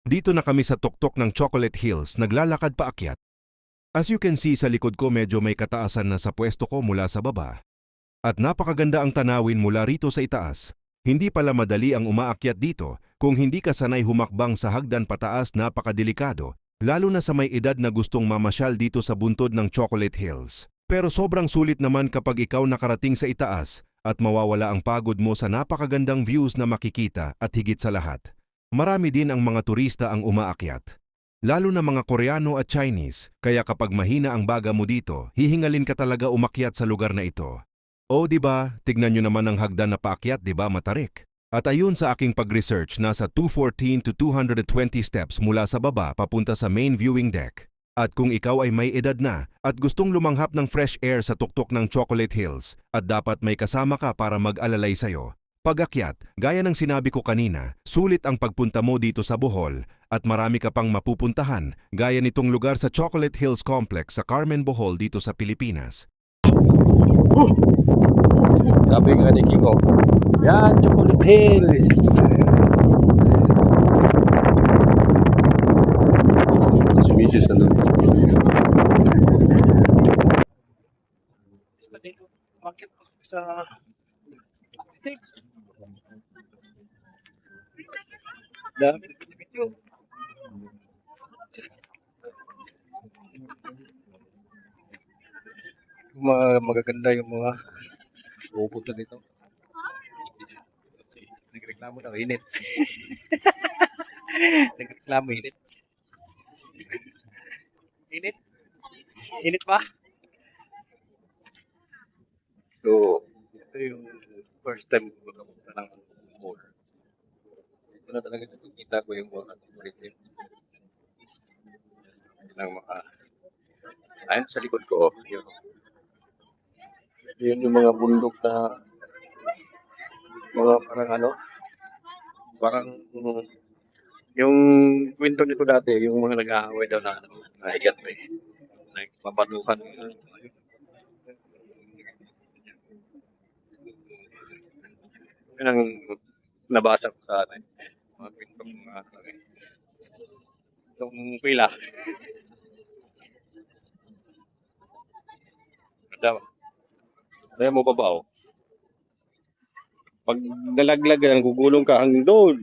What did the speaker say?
Dito na kami sa tuktok ng Chocolate Hills, naglalakad paakyat. As you can see sa likod ko medyo may kataasan na sa pwesto ko mula sa baba. At napakaganda ang tanawin mula rito sa itaas. Hindi pala madali ang umaakyat dito kung hindi ka sanay humakbang sa hagdan pataas, napakadelikado, lalo na sa may edad na gustong mamasyal dito sa buntod ng Chocolate Hills. Pero sobrang sulit naman kapag ikaw nakarating sa itaas at mawawala ang pagod mo sa napakagandang views na makikita at higit sa lahat. Marami din ang mga turista ang umaakyat. Lalo na mga Koreano at Chinese, kaya kapag mahina ang baga mo dito, hihingalin ka talaga umakyat sa lugar na ito. O diba, tignan nyo naman ang hagdan na paakyat, diba matarik? At ayun sa aking pag-research, nasa 214 to 220 steps mula sa baba papunta sa main viewing deck. At kung ikaw ay may edad na at gustong lumanghap ng fresh air sa tuktok ng Chocolate Hills at dapat may kasama ka para mag-alalay sa'yo, pag-akyat, gaya ng sinabi ko kanina, sulit ang pagpunta mo dito sa Bohol at marami ka pang mapupuntahan gaya nitong lugar sa Chocolate Hills Complex sa Carmen, Bohol dito sa Pilipinas. Sabi nga ni Kingo, yan, Chocolate Hills. Sumisis na nun. Bakit sa dami video. Magaganda yung mga pupunta dito. Nagreklamo daw init. Nagreklamo init. Init? Init ba? So, ito yung first time ko nakapunta ng mall. Ito na talaga nakikita ko yung mga tourism ng mga ayun sa likod ko yun yung mga bundok na mga parang parang yung kwento nito dati yung mga nag-aaway daw na nahigat nagpapadukan yun ang nabasa ko sa mga kwento ng mga itong pila. Kaya mo pa ba, oh? Pag nalaglag yan, gugulong ka hanggang doon.